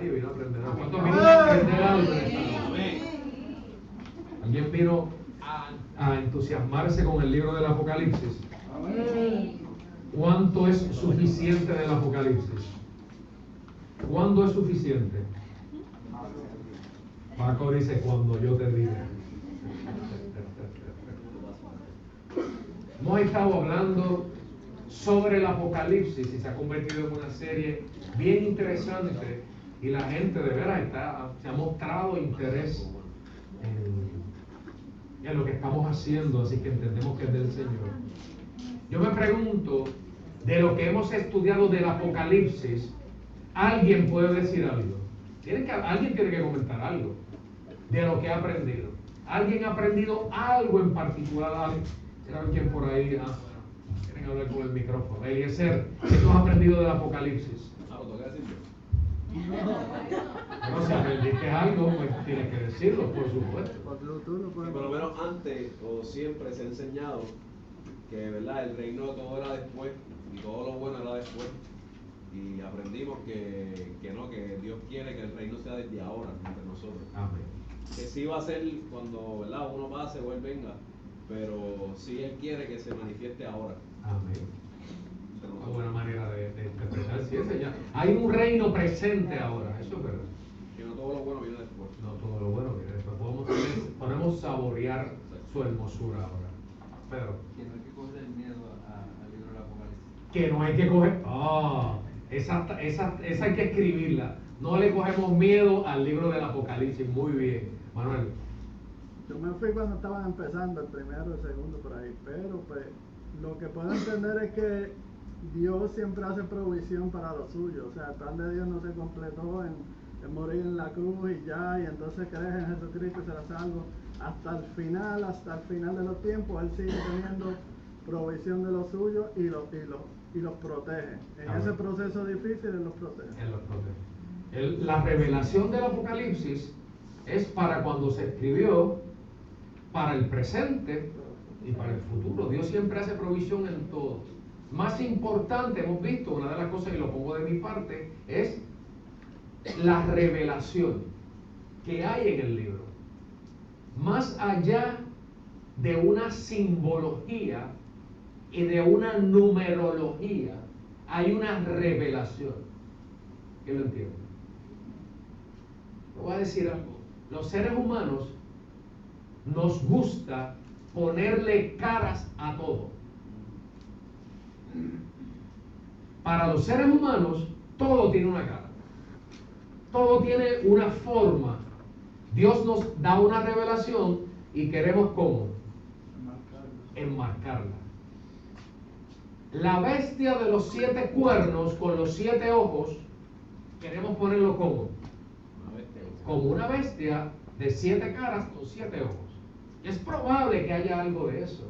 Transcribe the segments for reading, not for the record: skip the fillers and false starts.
Nadie vino a aprender algo. ¿Cuántos vinieron a aprender algo en esta noche? ¿Alguien vino a entusiasmarse con el libro del Apocalipsis? ¿Cuánto es suficiente del Apocalipsis? ¿Cuándo es suficiente? Paco dice, cuando yo te diga. Hemos estado hablando sobre el Apocalipsis y se ha convertido en una serie bien interesante y la gente de veras se ha mostrado interés en lo que estamos haciendo, así que entendemos que es del Señor. Yo me pregunto, de lo que hemos estudiado del Apocalipsis, ¿alguien puede decir algo? Alguien tiene que comentar algo de lo que ha aprendido. ¿Alguien ha aprendido algo en particular? ¿Será alguien por ahí? Quieren hablar con el micrófono. Eliezer, ¿qué tú has aprendido del Apocalipsis? No, si aprendiste algo, pues tienes que decirlo, por supuesto. Por lo menos antes o siempre se ha enseñado que, ¿verdad?, el reino todo era después y todo lo bueno era después. Y aprendimos que no, que Dios quiere que el reino sea desde ahora entre nosotros. Amén. Que sí va a ser cuando, ¿verdad?, uno pase o Él venga, pero sí Él quiere que se manifieste ahora. Amén. Una buena manera de interpretar. Sí, ya. Hay un reino presente ahora, eso es verdad. Que no todo lo bueno viene después. No todo lo bueno viene después. Podemos saborear su hermosura ahora. Pero que no hay que coger el miedo al libro del Apocalipsis. Que no hay que coger. Esa hay que escribirla. No le cogemos miedo al libro del Apocalipsis. Muy bien, Manuel. Yo me fui cuando estaban empezando, el primero, el segundo, por ahí. Pero pues lo que puedo entender es que Dios siempre hace provisión para lo suyo. O sea, el plan de Dios no se completó en morir en la cruz y ya, y entonces crees en Jesucristo y serás salvo. Hasta el final de los tiempos, Él sigue teniendo provisión de lo suyo y los protege. En ese proceso difícil, Él los protege. Él los protege. La revelación del Apocalipsis es para cuando se escribió, para el presente y para el futuro. Dios siempre hace provisión en todo. Más importante, hemos visto, una de las cosas, y lo pongo de mi parte, es la revelación que hay en el libro. Más allá de una simbología y de una numerología, hay una revelación. ¿Quién lo entiende? Voy a decir algo. Los seres humanos nos gusta ponerle caras a todo. Para los seres humanos, todo tiene una cara. Todo tiene una forma. Dios nos da una revelación y queremos ¿cómo? Enmarcarla. La bestia de los 7 cuernos con los 7 ojos, queremos ponerlo ¿cómo? Como una bestia de 7 caras con 7 ojos. Es probable que haya algo de eso.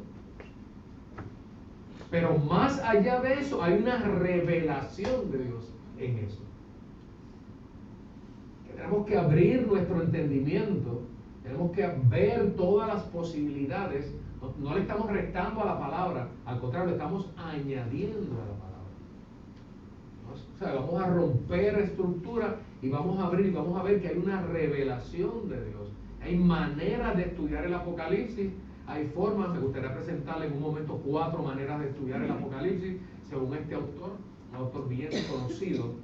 Pero más allá de eso, hay una revelación de Dios en eso. Tenemos que abrir nuestro entendimiento, tenemos que ver todas las posibilidades. No le estamos restando a la palabra, al contrario, le estamos añadiendo a la palabra. O sea, vamos a romper estructura y vamos a abrir y vamos a ver que hay una revelación de Dios. Hay maneras de estudiar el Apocalipsis, hay formas. Me gustaría presentarle en un momento 4 maneras de estudiar el Apocalipsis según este autor, un autor bien conocido.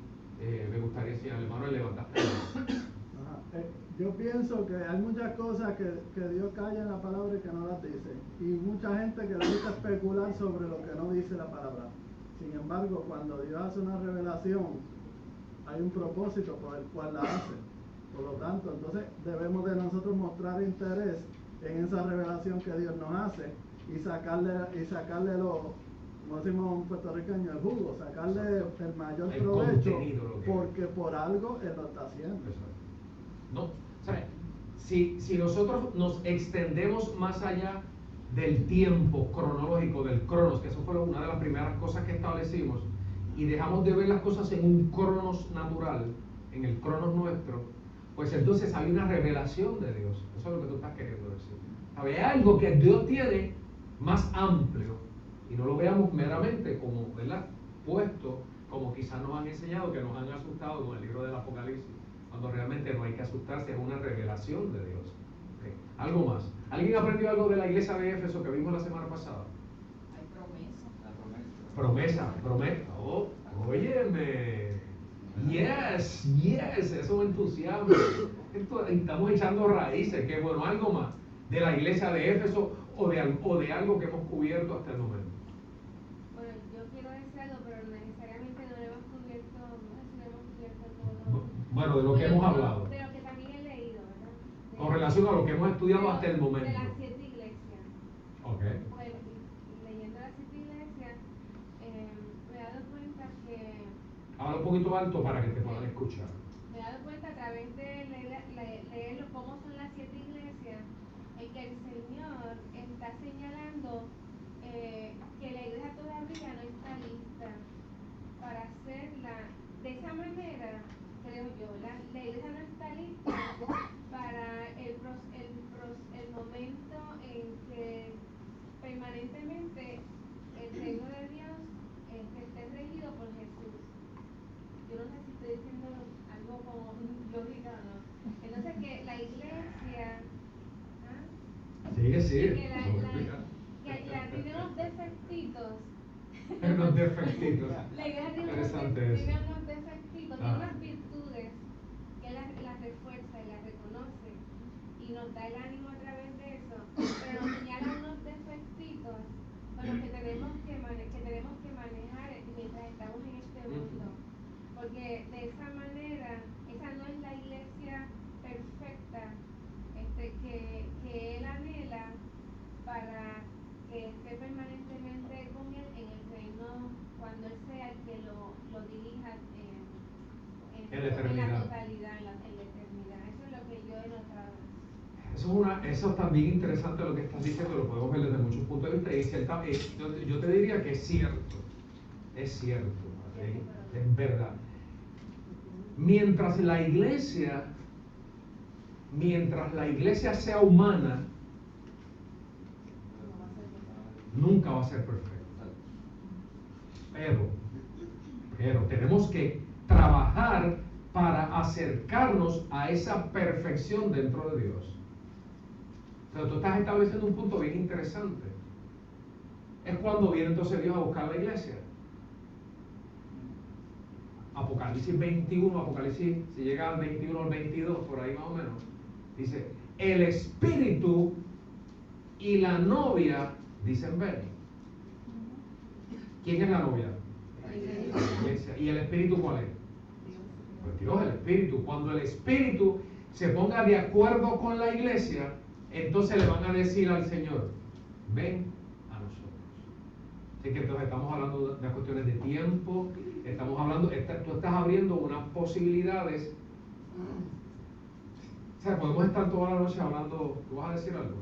Me gustaría enseñarle, Manuel, levantaste. Yo pienso que hay muchas cosas que Dios calla en la palabra y que no las dice, y mucha gente que le gusta especular sobre lo que no dice la palabra. Sin embargo, cuando Dios hace una revelación, hay un propósito por el cual la hace. Por lo tanto, entonces debemos de nosotros mostrar interés en esa revelación que Dios nos hace y sacarle lo, como decimos en puertorriqueño, el jugo, sacarle el mayor provecho, porque por algo Él lo está haciendo. No, ¿sabe? Si nosotros nos extendemos más allá del tiempo cronológico, del cronos, que eso fue una de las primeras cosas que establecimos, y dejamos de ver las cosas en un cronos natural, en el cronos nuestro, pues entonces hay una revelación de Dios. Eso es lo que tú estás queriendo decir. Hay algo que Dios tiene más amplio, y no lo veamos meramente como, ¿verdad?, puesto, como quizás nos han enseñado, que nos han asustado con el libro del Apocalipsis. asustarse, es una revelación de Dios. ¿Okay? Algo más. ¿Alguien aprendió algo de la iglesia de Éfeso que vimos la semana pasada? Hay promesa. La promesa. Promesa. Oh, óyeme. Yes, eso me entusiasma. Estamos echando raíces, qué bueno. Algo más de la iglesia de Éfeso o de algo que hemos cubierto hasta el momento. Bueno, yo quiero decir algo, pero necesariamente no lo hemos cubierto, no sé si lo hemos cubierto todo. Bueno, de lo que hemos hablado. De lo que también he leído, ¿verdad? Con relación a lo que hemos estudiado hasta el momento. De las 7 iglesias. Ok. Pues, leyendo las 7 iglesias, me he dado cuenta que... Habla un poquito alto para que te puedan escuchar. Me he dado cuenta a través de leer cómo son las 7 iglesias, en que el Señor está señalando que la iglesia todavía no está lista para hacerla. De esa manera, creo yo, la iglesia no está lista para el momento en que permanentemente el reino de Dios esté regido por Jesús. Yo no sé si estoy diciendo algo como lógica o no. Entonces que la iglesia Sigue. que la tiene unos defectitos. Unos defectitos. La iglesia tiene Interesante unos eso. defectitos, tiene unas virtudes que las refuerza y las reconoce y nos da el ánimo a través de eso, pero nos señala unos defectitos con los que tenemos que manejar mientras estamos en este mundo. Porque de esa manera, esa no es la iglesia perfecta que él anhela para que esté permanentemente con él en el reino cuando él sea el que lo dirija En la eternidad. la totalidad, en la eternidad. Eso es lo que yo he notado. Eso está bien interesante lo que estás diciendo, lo podemos ver desde muchos puntos de vista. Y yo te diría que es cierto, ¿okay? Es verdad. Mientras la iglesia sea humana, nunca va a ser perfecta. Pero tenemos que trabajar para acercarnos a esa perfección dentro de Dios. Pero tú estás estableciendo un punto bien interesante. Es cuando viene entonces Dios a buscar la iglesia. Apocalipsis 21, si llega al 21 o al 22, por ahí más o menos, dice, el espíritu y la novia dicen ven. ¿Quién es la novia? La iglesia. ¿Y el espíritu cuál es? Pues Dios, el espíritu. Cuando el espíritu se ponga de acuerdo con la iglesia, entonces le van a decir al Señor, ven a nosotros. Así que entonces estamos hablando de cuestiones de tiempo, estamos hablando, tú estás abriendo unas posibilidades. O sea, podemos estar toda la noche hablando. ¿Tú vas a decir algo?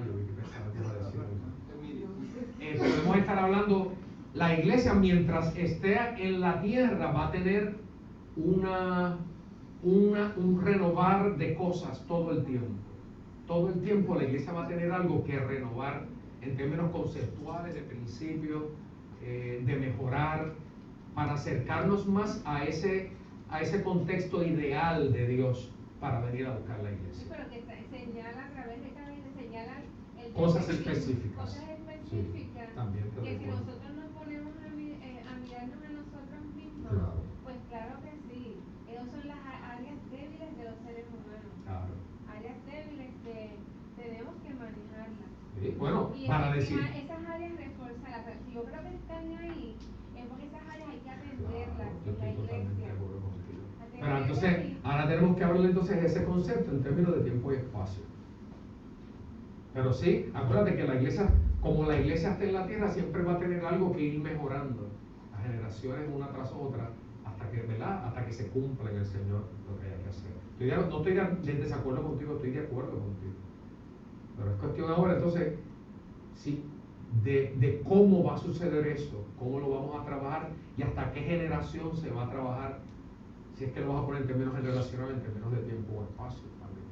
Yo vi que pensaba que iba a decir algo. Podemos estar hablando, la iglesia mientras esté en la tierra va a tener un renovar de cosas todo el tiempo. Todo el tiempo la iglesia va a tener algo que renovar en términos conceptuales, de principios, de mejorar, para acercarnos más a ese contexto ideal de Dios para venir a buscar la iglesia. Sí, pero que señala a través de cada iglesia, señala Cosas específicas. Cosas específicas. Sí, también te que si recuerdo. nosotros nos ponemos a mirarnos a nosotros mismos, Claro. pues claro que sí. Esas son las áreas débiles de los seres humanos. Claro. Áreas débiles que tenemos que manejarlas. Sí, bueno, Y para decir. esas áreas reforzarlas. Si yo creo que están ahí, es porque esas áreas hay que atenderlas Yo en la estoy totalmente de iglesia. acuerdo contigo. Atenderlas Pero entonces, ahora tenemos que hablar entonces de ese concepto en términos de tiempo y espacio. Pero sí, acuérdate que la iglesia, como la iglesia está en la tierra, siempre va a tener algo que ir mejorando, las generaciones una tras otra, hasta que, ¿verdad? Hasta que se cumpla en el Señor lo que haya que hacer. No estoy en desacuerdo contigo, estoy de acuerdo contigo. Pero es cuestión ahora entonces, sí, de cómo va a suceder eso, cómo lo vamos a trabajar y hasta qué generación se va a trabajar, si es que lo vas a poner en términos generacionales, en términos de tiempo o espacio también.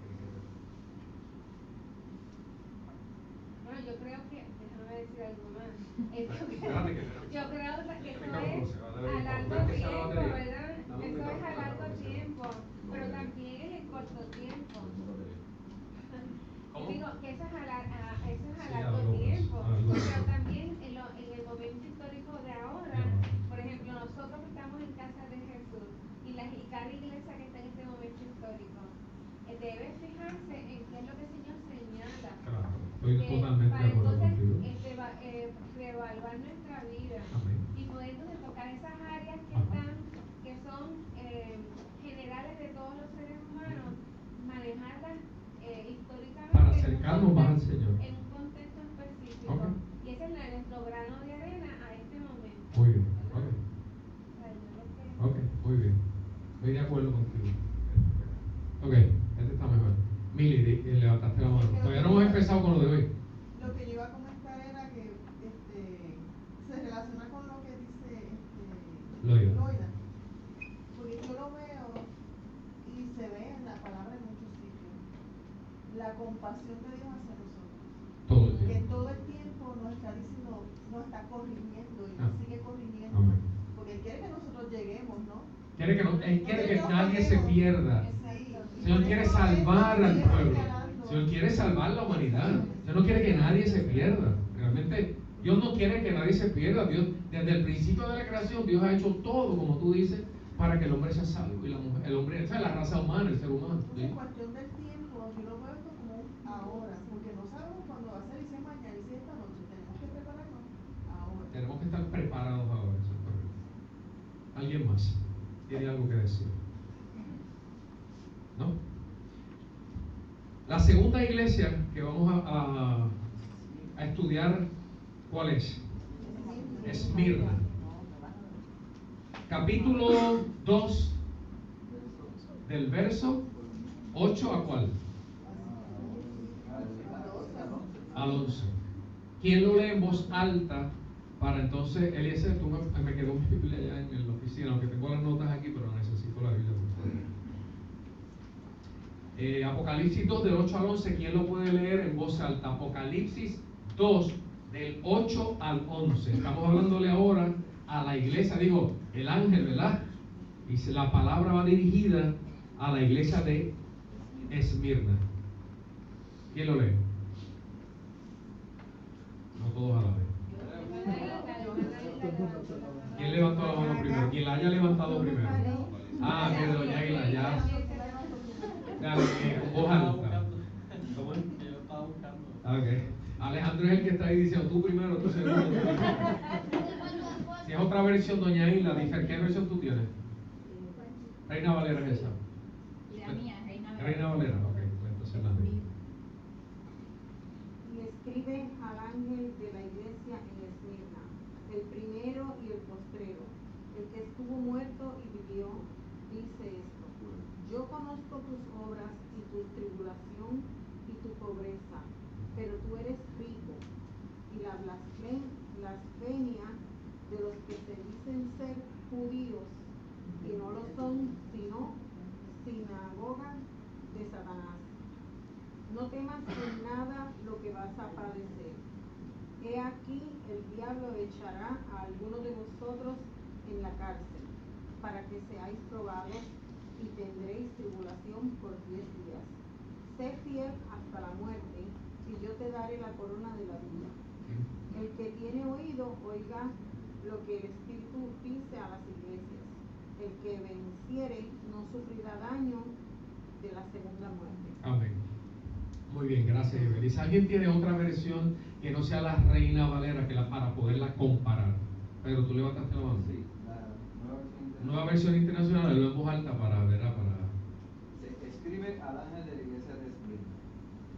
Bueno, yo creo que, déjame decir algo más. Espérate que Yo creo que eso Ricardo, es se va a a largo ver, tiempo, ¿verdad? Dame un Eso es a micrófono, largo para que se vea. tiempo. Pero también debe fijarse en qué es lo que el Señor señala. Claro, estoy Que totalmente de para acuerdo entonces contigo. reevaluar nuestra vida Amén. y poder entonces tocar esas áreas que Ajá. están, que son generales de todos los seres humanos, manejarlas históricamente Para acercarnos más al Señor. en un contexto específico. Ok. Y ese es nuestro grano de arena a este momento. Muy bien, ¿verdad? ok. O sea, yo lo que- Ok, muy bien. Estoy de acuerdo contigo. Ok, este está mejor. Mili, levantaste la mano. Todavía no hemos empezado con lo de hoy. Lo que yo iba a comentar era que se relaciona con lo que dice Loida. porque yo lo veo y se ve en la palabra en muchos sitios, la compasión de Dios hacia nosotros, Todo el que tiempo. todo el tiempo nos está diciendo, nos está corrigiendo y Ah. nos sigue corrigiendo, Amén. porque Él quiere que nosotros lleguemos, ¿no? Él quiere que nadie se pierda. Sí. El Señor quiere salvar al pueblo. El Señor quiere salvar la humanidad. El Señor no quiere que nadie se pierda. Realmente, Dios no quiere que nadie se pierda. Dios, desde el principio de la creación, Dios ha hecho todo, como tú dices, para que el hombre sea salvo y la mujer, el hombre, o sea, la raza humana, el ser humano. ¿Sí? En cuestión del tiempo, yo lo veo esto como un ahora, porque no sabemos cuándo va a ser, y si es mañana, y si es esta noche, tenemos que prepararnos ahora. Tenemos que estar preparados ahora. Eso es correcto. ¿Alguien más tiene algo que decir? ¿No? La segunda iglesia que vamos a estudiar, ¿cuál es? Esmirna. Capítulo 2, del verso 8 a ¿cuál? Al 11. ¿Quién lo lee en voz alta? Para entonces, Eliezer, tú me quedó mi Biblia allá en la oficina, aunque tengo las notas aquí, pero necesito la Biblia. Apocalipsis 2 del 8 al 11, ¿quién lo puede leer en voz alta? Apocalipsis 2 del 8 al 11. Estamos hablándole ahora a la iglesia, digo, el ángel, ¿verdad? Y la palabra va dirigida a la iglesia de Esmirna. ¿Quién lo lee? No todos a la vez. ¿Quién levantó la mano primero? Quien la haya levantado primero. Ah, mire, doña Águila, ya. Dale, con voz alta. Ok. Alejandro es el que está ahí diciendo, tú primero, tú segundo. Si es otra versión, doña Águila, ¿qué versión tú tienes? Reina Valera es esa. La mía, Reina Valera, ok, pues entonces la mía. Y escribe al ángel de la iglesia en Esmirna, el primero y el postrero, el que estuvo muerto y vivió, dice esto: yo conozco tus obras y tu tribulación y tu pobreza, pero tú eres rico, y la blasfemia de los que se dicen ser judíos y no lo son, sino sinagoga de Satanás. No temas en nada lo que vas a padecer. He aquí, el diablo echará a algunos de vosotros en la cárcel, para que seáis probados, y tendréis tribulación por 10 días. Sé fiel hasta la muerte, y yo te daré la corona de la vida. El que tiene oído, oiga lo que el Espíritu dice a las iglesias. El que venciere no sufrirá daño de la segunda muerte. Amén. Muy bien, gracias, Ibeliz. ¿Alguien tiene otra versión que no sea la Reina Valera para poderla comparar? Pero tú levantaste la mano. Sí, la Nueva versión internacional, lo en voz alta para ver, Se escribe al ángel de la iglesia de Esmirna.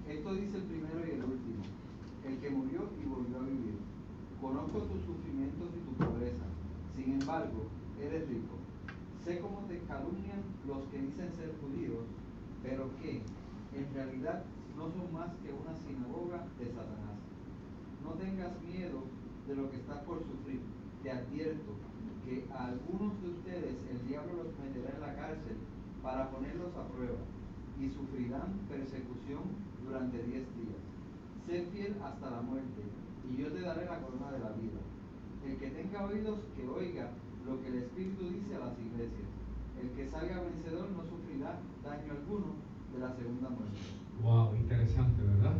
Esto dice el primero y el último, el que murió y volvió a vivir. Conozco tus sufrimientos y tu pobreza, sin embargo, eres rico. Sé cómo te calumnian los que dicen ser judíos, pero que, en realidad, no son más que una sinagoga de Satanás. No tengas miedo de lo que estás por sufrir. Te advierto que a algunos de ustedes el diablo los meterá en la cárcel para ponerlos a prueba, y sufrirán persecución durante 10 días. Sé fiel hasta la muerte, y yo te daré la corona de la vida. El que tenga oídos, que oiga lo que el Espíritu dice a las iglesias. El que salga vencedor no sufrirá daño alguno de la segunda muerte. Wow, interesante, ¿verdad?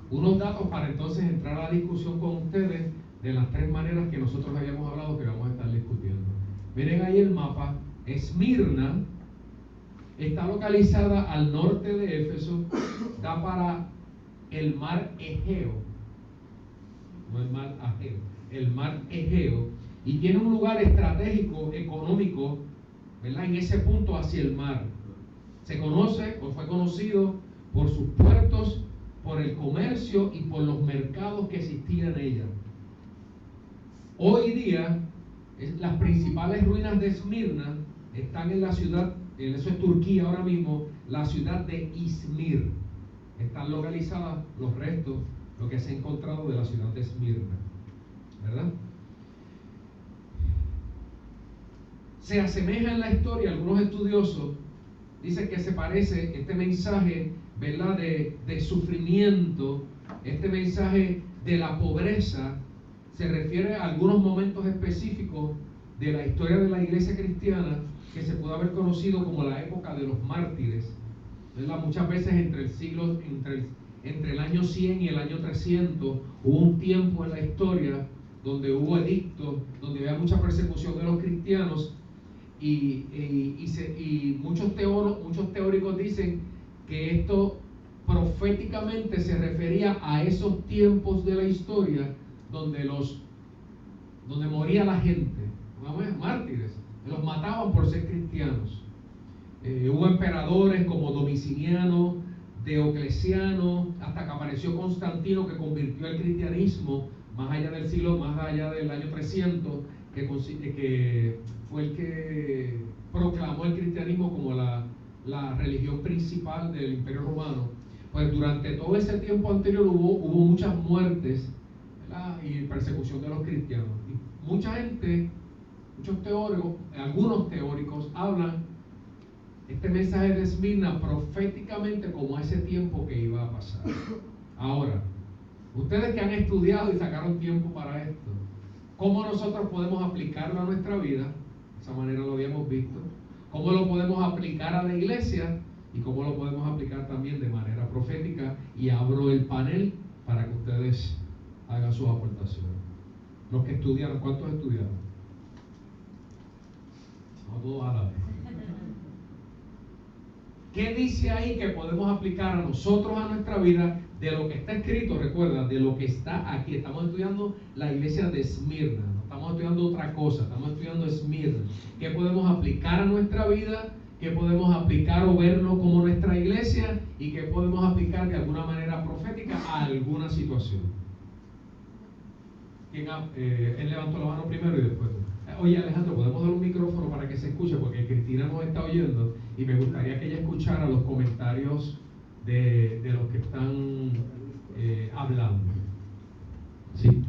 Unos datos para entonces entrar a la discusión con ustedes de las 3 maneras que nosotros habíamos hablado que vamos a estar discutiendo. Miren ahí el mapa. Esmirna está localizada al norte de Éfeso, da para el mar Egeo, no el mar Ageo, el mar Egeo, y tiene un lugar estratégico, económico, ¿verdad? En ese punto hacia el mar. Se conoce o fue conocido por sus puertos, por el comercio y por los mercados que existían en ella. Hoy día, las principales ruinas de Esmirna están en la ciudad, eso es Turquía ahora mismo, la ciudad de Izmir. Están localizadas los restos, lo que se ha encontrado de la ciudad de Esmirna, ¿verdad? Se asemeja en la historia, algunos estudiosos dicen que se parece este mensaje, ¿verdad?, de sufrimiento, este mensaje de la pobreza, se refiere a algunos momentos específicos de la historia de la iglesia cristiana que se puede haber conocido como la época de los mártires, ¿verdad? Muchas veces entre el año 100 y el año 300 hubo un tiempo en la historia donde hubo edictos, donde había mucha persecución de los cristianos y muchos teóricos dicen que esto proféticamente se refería a esos tiempos de la historia donde moría la gente, mártires, los mataban por ser cristianos. Hubo emperadores como Domiciano, Diocleciano, hasta que apareció Constantino, que convirtió el cristianismo más allá del año 300, que fue el que proclamó el cristianismo como la religión principal del Imperio Romano. Pues durante todo ese tiempo anterior hubo muchas muertes, ¿verdad?, y persecución de los cristianos. Y mucha gente, muchos teóricos, algunos teóricos hablan este mensaje de Esmirna proféticamente como ese tiempo que iba a pasar. Ahora, ustedes que han estudiado y sacaron tiempo para esto, ¿cómo nosotros podemos aplicarlo a nuestra vida? De esa manera lo habíamos visto. ¿Cómo lo podemos aplicar a la iglesia? Y cómo lo podemos aplicar también de manera profética. Y abro el panel para que ustedes hagan sus aportaciones. Los que estudiaron, ¿cuántos estudiaron? No todos a la vez. ¿Qué dice ahí que podemos aplicar a nosotros, a nuestra vida, de lo que está escrito? Recuerda, de lo que está aquí. Estamos estudiando la iglesia de Esmirna, no estamos estudiando otra cosa, estamos estudiando Esmirna. ¿Qué podemos aplicar a nuestra vida? ¿Qué podemos aplicar o verlo como nuestra iglesia? ¿Y qué podemos aplicar de alguna manera profética a alguna situación? Él levantó la mano primero y después. Oye, Alejandro, ¿podemos dar un micrófono para que se escuche? Porque Cristina nos está oyendo y me gustaría que ella escuchara los comentarios de los que están hablando. Sí.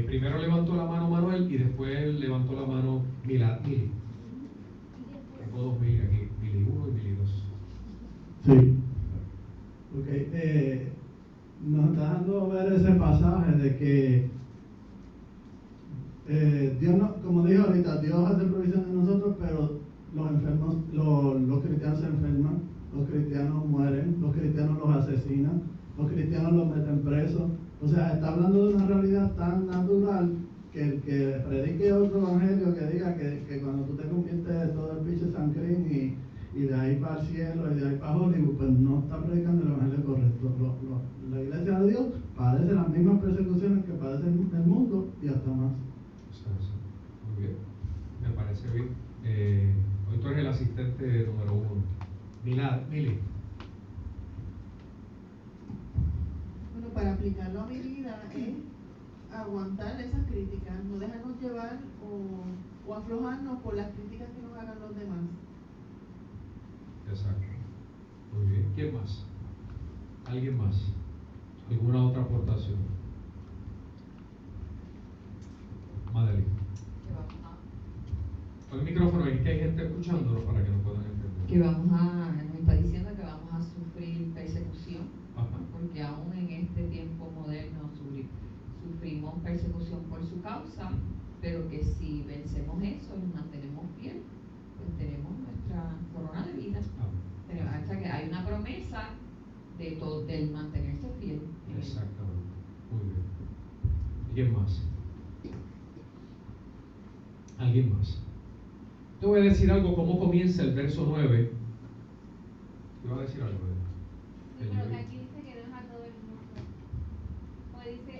Primero levantó la mano Manuel y después levantó la mano Mili. Tengo dos Mili aquí, Mili 1 y Mili 2. Sí. Ok. Nos está dando ver ese pasaje de que Dios, no, como dijo ahorita, Dios hace provisión de nosotros, pero los enfermos, los cristianos se enferman, los cristianos mueren, los cristianos los asesinan, los cristianos los meten presos. O sea, está hablando de una realidad tan natural que el que predique otro evangelio que diga que cuando tú te conviertes todo el pinche sancrín y de ahí para el cielo y de ahí para Hollywood, pues no está predicando el evangelio correcto. La iglesia de Dios padece las mismas persecuciones que padece el mundo y hasta más. Muy bien, me parece bien. Hoy tú eres el asistente número 1. Mili. Bueno, para aplicarlo a mi vida es aguantar esas críticas, no dejarnos llevar o aflojarnos por las críticas que nos hagan los demás. Exacto. Muy bien. ¿Quién más? ¿Alguien más? ¿Alguna otra aportación? Madeline. Pon el micrófono ahí, que hay gente escuchándolo para que nos puedan entender. Que nos está diciendo que vamos a sufrir persecución. Ajá. Porque aún en este tiempo moderno sufrimos persecución por su causa, pero que si vencemos eso y nos mantenemos fiel, pues tenemos nuestra corona de vida. O sea que hay una promesa del mantenerse fiel. Exactamente. Muy bien. ¿Quién más? ¿Alguien más? Te voy a decir algo, cómo comienza el verso 9. Te voy a decir algo. Sí, pero que aquí dice que no es a todo el mundo. O dice.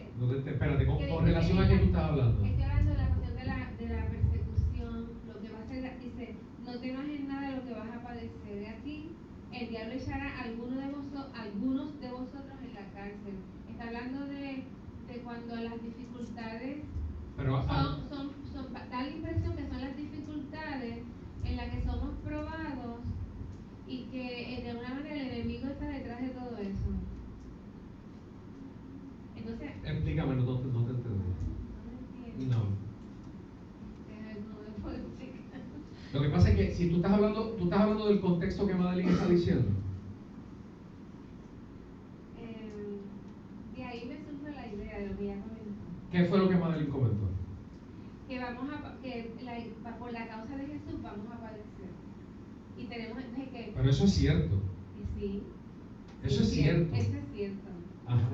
Espérate, que con dice relación a qué tú estás hablando. Estoy hablando de la cuestión de la persecución, lo que va a ser, dice, no temas en nada lo que vas a padecer. De aquí, el diablo echará a algunos de vosotros en la cárcel. Está hablando de cuando las dificultades da la impresión que son las dificultades en las que somos probados y que de alguna manera el enemigo está detrás de todo eso. Entonces, explícame, no te entendí. No. Lo que pasa es que si tú estás hablando del contexto que Madeline está diciendo. De ahí me surge la idea de lo que ya comentó. ¿Qué fue lo que Madeline comentó? Que por la causa de Jesús vamos a padecer. Y tenemos que. Pero eso es cierto. Y sí. Eso es cierto. Eso es cierto. Ajá.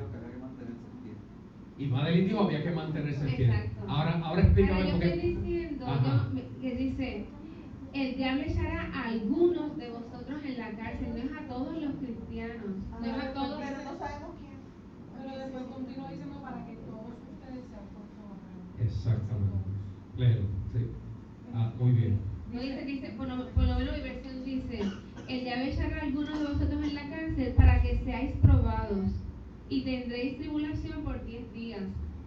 Y Madeline dijo había que mantenerse en pie. Exacto. Ahora explícame yo por qué. estoy diciendo que dice, el diablo echará a algunos de vosotros en la cárcel, no es a todos los cristianos, no es a todos. Pero no sabemos quién. Pero después continúa diciendo para que todos ustedes sean forzados. Exactamente. Léelo, sí. Muy bien. No dice, por lo menos mi versión dice, el diablo echará a algunos de vosotros en la cárcel para que seáis probados y tendréis tribulación por 10 días.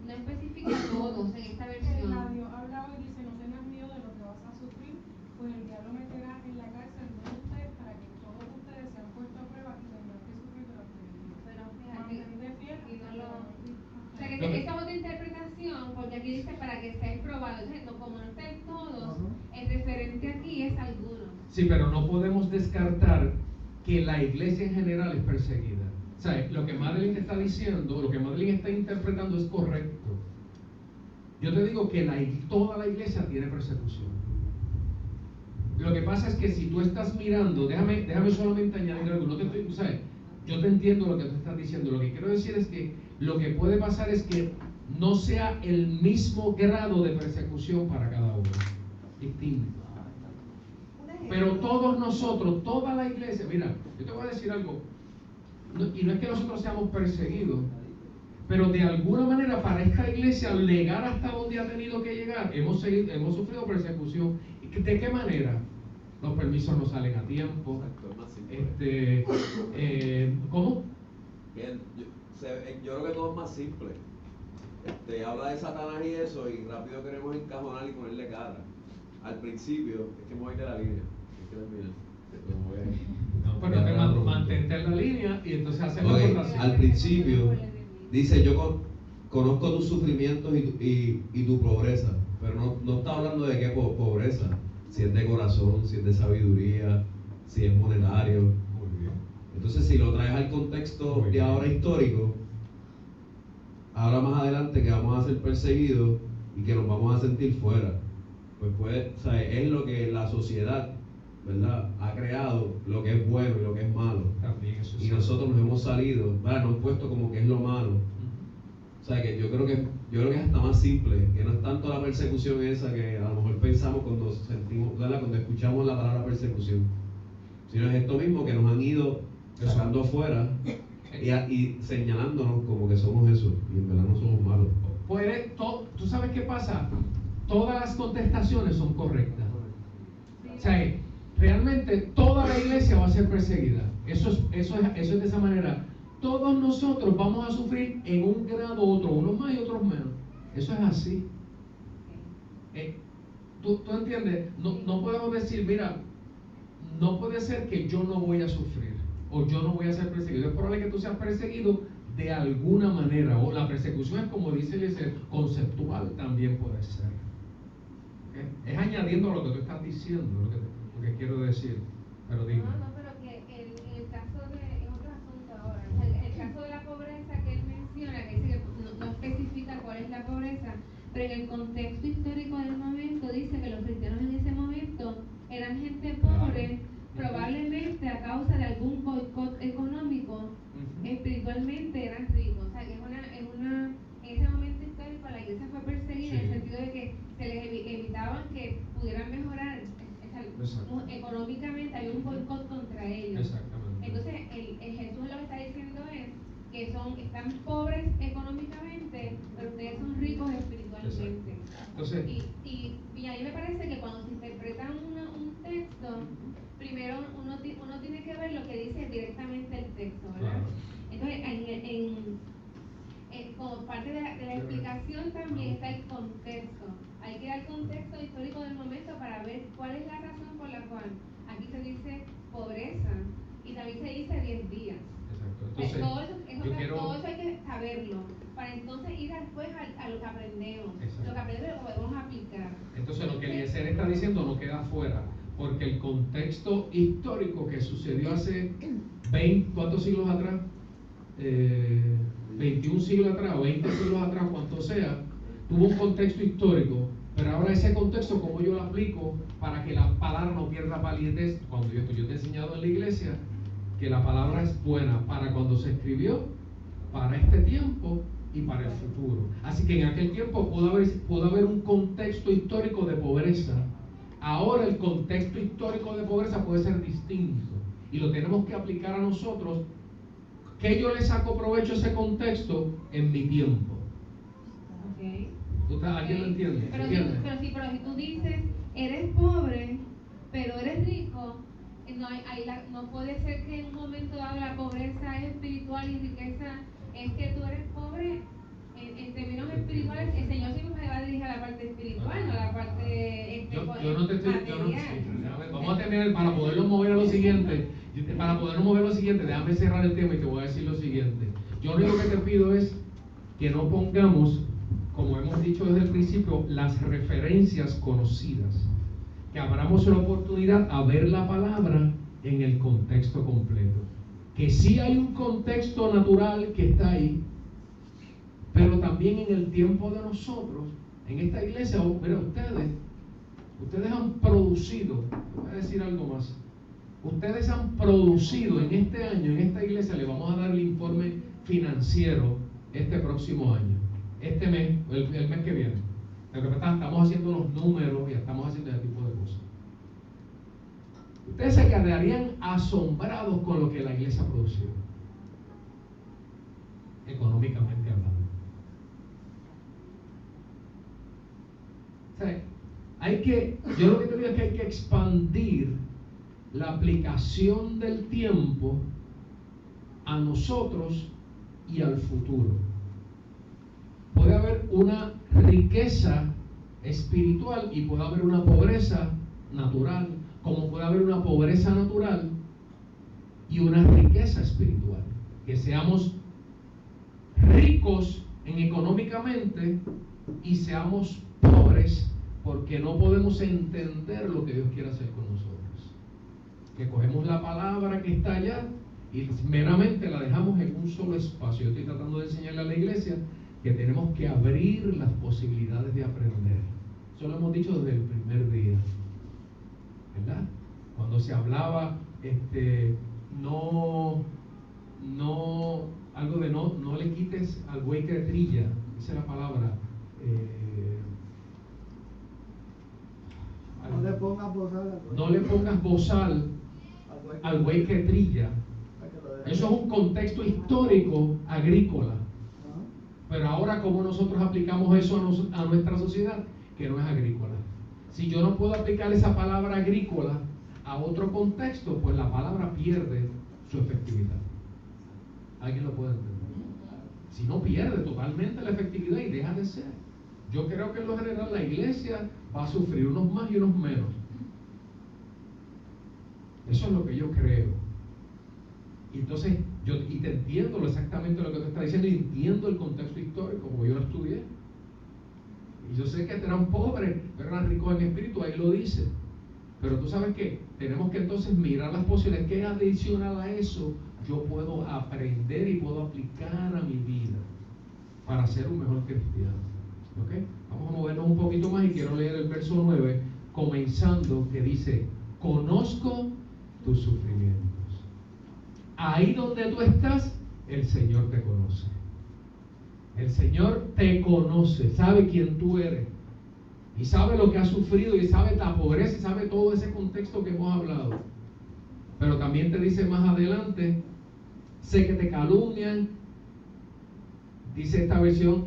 No especifica a todos en esta versión. Dios habla y dice, no tengas miedo de lo que vas a sufrir, pues el diablo meterá en la cárcel de ustedes para que todos ustedes sean puestos a prueba y tendrán que sufrir durante el día. Pero fíjate, mantente fiel y no lo... O sea, que esa es otra interpretación, porque aquí dice para que seáis probados. Entonces, como no estáis todos, el referente aquí es algunos. Sí, pero no podemos descartar que la iglesia en general es perseguida. O sea, lo que Madeline está diciendo, lo que Madeline está interpretando es correcto. Yo te digo que toda la iglesia tiene persecución. Lo que pasa es que si tú estás mirando, déjame solamente añadir algo. Yo te entiendo lo que tú estás diciendo. Lo que quiero decir es que lo que puede pasar es que no sea el mismo grado de persecución para cada uno. Distinto. Pero todos nosotros, toda la iglesia, mira, yo te voy a decir algo. Y no es que nosotros seamos perseguidos, pero de alguna manera para esta iglesia llegar hasta donde ha tenido que llegar, hemos sufrido persecución. ¿De qué manera? Los permisos no salen a tiempo. ¿Cómo? Bien, yo creo que todo es más simple. Habla de Satanás y eso, y rápido queremos encajonar y ponerle cara. Al principio, es que me voy de la línea. No, pero mantente en la línea y entonces hacemos la votación. Al principio dice, yo conozco tus sufrimientos y tu pobreza, pero no está hablando de qué pobreza, si es de corazón, si es de sabiduría, si es monetario. Muy bien. Entonces si lo traes al contexto de ahora histórico, ahora más adelante que vamos a ser perseguidos y que nos vamos a sentir fuera, es lo que la sociedad, ¿verdad?, ha creado, lo que es bueno y lo que es malo. También eso y nosotros nos hemos salido, ¿verdad?, nos hemos puesto como que es lo malo. O sea, que yo creo que es hasta más simple, que no es tanto la persecución esa que a lo mejor pensamos cuando sentimos, ¿verdad?, cuando escuchamos la palabra persecución, sino es esto mismo que nos han ido sacando fuera y señalándonos como que somos eso, y en verdad no somos malos. ¿Tú sabes qué pasa? Todas las contestaciones son correctas. O sea, realmente toda la iglesia va a ser perseguida. Eso es de esa manera. Todos nosotros vamos a sufrir en un grado u otro, unos más y otros menos. Eso es así. ¿Tú entiendes? No podemos decir, mira, no puede ser que yo no voy a sufrir o yo no voy a ser perseguido. Es probable que tú seas perseguido de alguna manera, o la persecución es, como dice Eliezer, conceptual también puede ser. ¿Okay? Es añadiendo a lo que tú estás diciendo, lo que quiero decir. Pero dime. No, pero que en el caso de, en otro asunto ahora, el caso de la pobreza que él menciona, que dice que no especifica cuál es la pobreza, pero en el contexto histórico del momento dice que los cristianos en ese momento eran gente pobre, probablemente a causa de algún boicot económico, espiritualmente eran ricos. O sea, que en ese momento histórico la iglesia fue perseguida en el sentido de que se les evitaban que pudieran mejorar, Exacto. Económicamente hay un boicot contra ellos. Exactamente. Entonces, el Jesús lo que está diciendo es que están pobres económicamente, pero ustedes son ricos espiritualmente. Entonces, Y a mí me parece que cuando se interpreta un texto, primero uno tiene que ver lo que dice directamente el texto, ¿verdad? Entonces, como parte de la explicación también está el contexto. Hay que dar contexto histórico del momento para ver cuál es la razón por la cual aquí se dice pobreza y también se dice 10 días. Entonces, todo eso hay que saberlo para entonces ir después a lo que aprendemos. Exacto. Lo que aprendemos lo podemos aplicar. Entonces lo que Eliezer está diciendo no queda fuera, porque el contexto histórico que sucedió hace 20, ¿cuántos siglos atrás? 21 siglos atrás o 20 siglos atrás, cuanto sea, tuvo un contexto histórico, pero ahora ese contexto, ¿cómo yo lo aplico para que la palabra no pierda validez? Cuando yo te he enseñado en la iglesia que la palabra es buena para cuando se escribió, para este tiempo y para el futuro. Así que en aquel tiempo pudo haber un contexto histórico de pobreza. Ahora el contexto histórico de pobreza puede ser distinto y lo tenemos que aplicar a nosotros. ¿Qué yo le saco provecho a ese contexto en mi tiempo? Okay. ¿Alguien lo entiende? Pero si tú dices, eres pobre, pero eres rico, no puede ser que en un momento dado la pobreza es espiritual y riqueza es que tú eres pobre en términos espirituales. El Señor siempre me va a dirigir a la parte espiritual, no a la parte Vamos a terminar para poderlo mover a lo siguiente. Déjame cerrar el tema y te voy a decir lo siguiente. Yo lo único que te pido es que no pongamos, como hemos dicho desde el principio, las referencias conocidas. Que abramos la oportunidad a ver la palabra en el contexto completo. Que sí hay un contexto natural que está ahí, pero también en el tiempo de nosotros, en esta iglesia, mira, ustedes han producido, voy a decir algo más, ustedes han producido en este año, en esta iglesia, le vamos a dar el informe financiero este próximo año, este mes, el mes que viene. Lo que pasa, estamos haciendo los números y estamos haciendo ese tipo de cosas. Ustedes se quedarían asombrados con lo que la iglesia ha producido, económicamente hablando. O sea, yo lo que te digo es que hay que expandir la aplicación del tiempo a nosotros y al futuro. Puede haber una riqueza espiritual y puede haber una pobreza natural, como puede haber una pobreza natural y una riqueza espiritual. Que seamos ricos económicamente y seamos pobres porque no podemos entender lo que Dios quiere hacer con nosotros. Que cogemos la palabra que está allá y meramente la dejamos en un solo espacio. Yo estoy tratando de enseñarle a la iglesia que tenemos que abrir las posibilidades de aprender. Eso lo hemos dicho desde el primer día, ¿verdad? Cuando se hablaba, algo de no le quites al buey que trilla, esa es la palabra. No le pongas bozal no le pongas bozal al buey que trilla. Eso es un contexto histórico agrícola. Pero ahora, ¿cómo nosotros aplicamos eso a nuestra sociedad? Que no es agrícola. Si yo no puedo aplicar esa palabra agrícola a otro contexto, pues la palabra pierde su efectividad. ¿Alguien lo puede entender? Si no, pierde totalmente la efectividad y deja de ser. Yo creo que en lo general la iglesia va a sufrir unos más y unos menos. Eso es lo que yo creo. Y entonces, y te entiendo exactamente lo que tú estás diciendo y entiendo el contexto histórico, como yo lo estudié. Y yo sé que eran pobres, pero eran ricos en espíritu, ahí lo dice. Pero tú sabes que tenemos que entonces mirar las posibilidades. ¿Qué adicional a eso yo puedo aprender y puedo aplicar a mi vida para ser un mejor cristiano? ¿Okay? Vamos a movernos un poquito más y quiero leer el verso 9, comenzando, que dice: conozco tus sufrimientos. Ahí donde tú estás, el Señor te conoce. El Señor te conoce, sabe quién tú eres. Y sabe lo que has sufrido, y sabe la pobreza, y sabe todo ese contexto contexto que hemos hablado. Pero también te dice más adelante, sé que te calumnian, dice esta versión,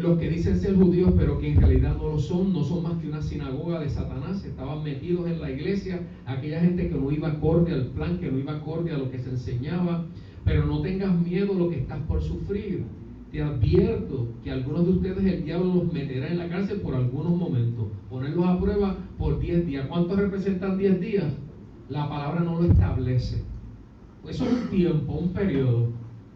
los que dicen ser judíos pero que en realidad no lo son, no son más que una sinagoga de Satanás, estaban metidos en la iglesia, aquella gente que no iba acorde al plan, que no iba acorde a lo que se enseñaba. Pero no tengas miedo de lo que estás por sufrir. Te advierto que algunos de ustedes el diablo los meterá en la cárcel por algunos momentos, ponerlos a prueba por 10 días. ¿Cuántos representan 10 días? La palabra no lo establece. Eso es un tiempo, un periodo.